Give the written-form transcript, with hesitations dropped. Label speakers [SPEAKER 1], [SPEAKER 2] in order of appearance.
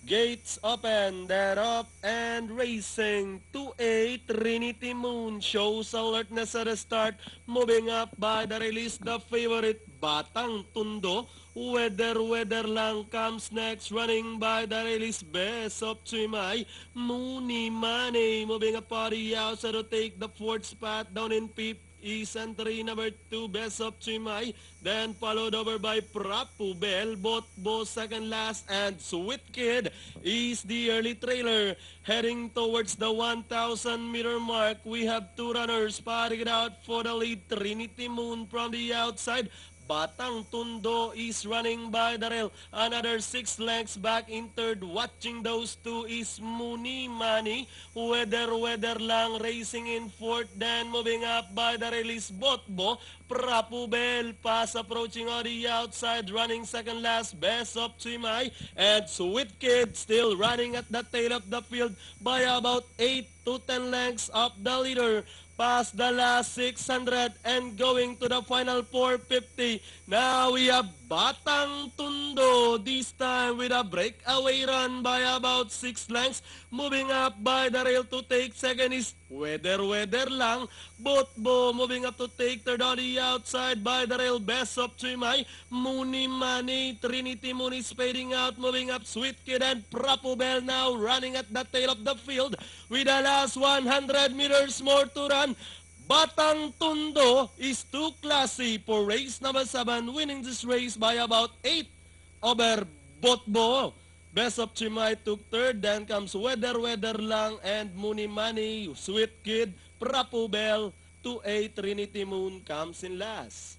[SPEAKER 1] Gates open, they're up and racing. 2A Trinity Moon shows alertness at the start. Moving up by the release, the favorite Batang Tundo. Weather lang comes next, running by the release. Best of Chimay. Mooney Money moving up on the outside to take the fourth spot down in fifth. Is entry number 2, Best of Chimay. Then followed over by Prapu Bell, both second last, and Sweet Kid is the early trailer. Heading towards the 1,000-meter mark, we have two runners spotting it out for the lead. Trinity Moon from the outside. Batang Tundo is running by the rail. Another 6 lengths back in third. Watching those two is Mooney Money. Weather lang racing in fourth. Then moving up by the release Botbo. Prapu Bell pass approaching on the outside. Running second last. Best of Chimay. And Sweet Kid still running at the tail of the field by about 8 to 10 lengths of the leader. Past the last 600 and going to the final 450. Now we have Batang Tundo, this time with a breakaway run by about 6 lengths. Moving up by the rail to take second is Weather lang. Botbo moving up to take third on the outside by the rail. Best of Chimay. Mooney Money. Trinity Moon is fading out. Moving up Sweet Kid and Prapu Bell now running at the tail of the field with the last 100 meters more to run. Batang Tundo is too classy for race number 7, winning this race by about 8 over Botbo. Best of Chimay took third, then comes Weather lang, and Mooney Money, Sweet Kid, Prapu Bell, 2A Trinity Moon comes in last.